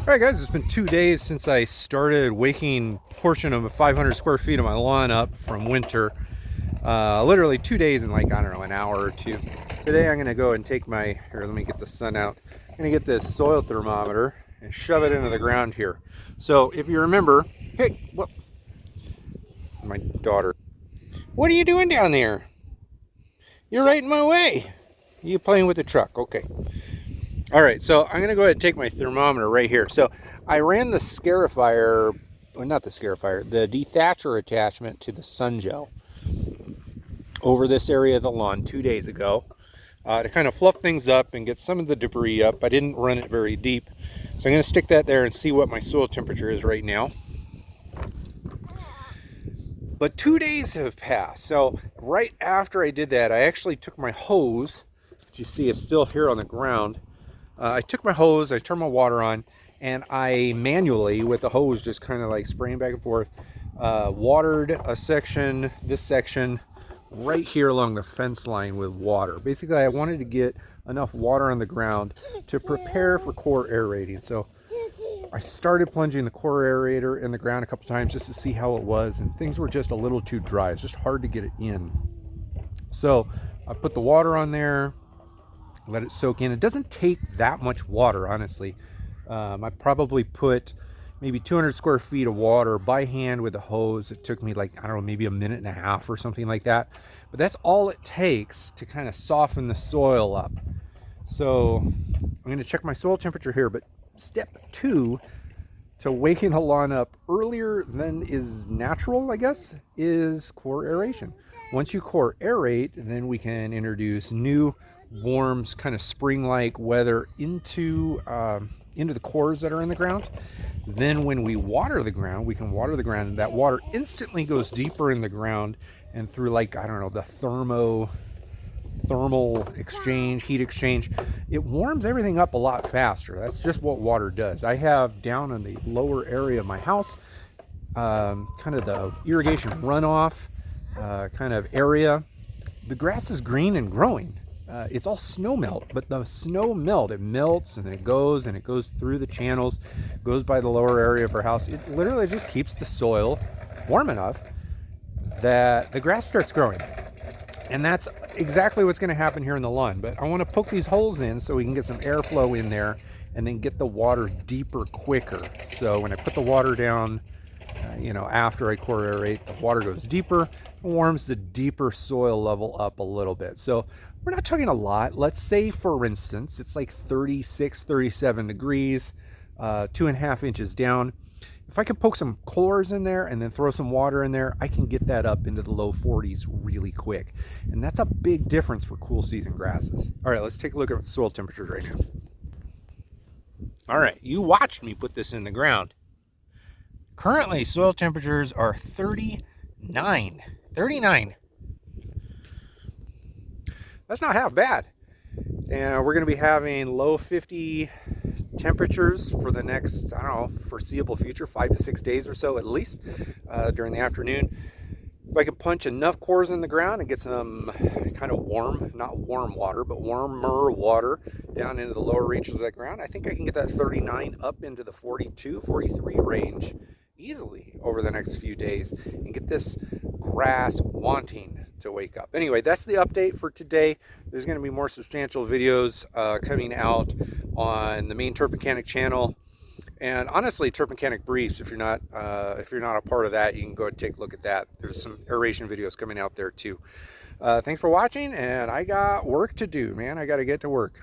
Alright guys, it's been 2 days since I started waking a portion of 500 square feet of my lawn up from winter. Literally 2 days in like, I don't know, an hour or two. Today I'm going to go and take my, here, let me get the sun out. I'm going to get this soil thermometer and shove it into the ground here. So if you remember, hey, what? My daughter. What are you doing down there? You're right in my way. You playing with the truck, okay. All right, so I'm going to go ahead and take my thermometer right here. So I ran the scarifier, well, not the scarifier, the dethatcher attachment to the sun gel over this area of the lawn 2 days ago to kind of fluff things up and get some of the debris up. I didn't run it very deep. So I'm going to stick that there and see what my soil temperature is right now. But 2 days have passed. So right after I did that, I actually took my hose, which you see is still here on the ground. I took my hose, I turned my water on, and I manually, with the hose just kind of like spraying back and forth, watered a section, this section, right here along the fence line with water. Basically, I wanted to get enough water on the ground to prepare for core aerating. So I started plunging the core aerator in the ground a couple times just to see how it was, and things were just a little too dry. It's just hard to get it in. So I put the water on there, let it soak in. It doesn't take that much water, honestly. I probably put maybe 200 square feet of water by hand with a hose. It took me like, I don't know, maybe a minute and a half or something like that. But that's all it takes to kind of soften the soil up. So I'm going to check my soil temperature here. But step 2 to waking the lawn up earlier than is natural, I guess, is core aeration. Once you core aerate, then we can introduce new warm, kind of spring-like weather into the cores that are in the ground. Then when we water the ground, we can water the ground, and that water instantly goes deeper in the ground, and through, like, I don't know, the thermal exchange, heat exchange, it warms everything up a lot faster. That's just what water does. I have down in the lower area of my house kind of the irrigation runoff kind of area. The grass is green and growing. It's all snow melt, but the snow melt, it melts and then it goes through the channels, goes by the lower area of our house. It literally just keeps the soil warm enough that the grass starts growing. And that's exactly what's going to happen here in the lawn. But I want to poke these holes in so we can get some airflow in there and then get the water deeper quicker. So when I put the water down, after I core aerate, the water goes deeper, warms the deeper soil level up a little bit. So we're not talking a lot. Let's say, for instance, it's like 36, 37 degrees, 2.5 inches down. If I can poke some cores in there and then throw some water in there, I can get that up into the low 40s really quick. And that's a big difference for cool season grasses. All right, let's take a look at soil temperatures right now. All right, you watched me put this in the ground. Currently, soil temperatures are 39. That's not half bad. And we're going to be having low 50 temperatures for the next, I don't know, foreseeable future, 5 to 6 days or so at least, during the afternoon. If I can punch enough cores in the ground and get some kind of warm, not warm water, but warmer water down into the lower reaches of that ground, I think I can get that 39 up into the 42, 43 range easily over the next few days and get this grass wanting to wake up. Anyway, that's the update for today. There's going to be more substantial videos coming out on the main Turpmechanic channel, and honestly, Turpmechanic briefs. If you're not a part of that, you can go and take a look at that. There's some aeration videos coming out there too. Thanks for watching, and I got work to do, man. I got to get to work.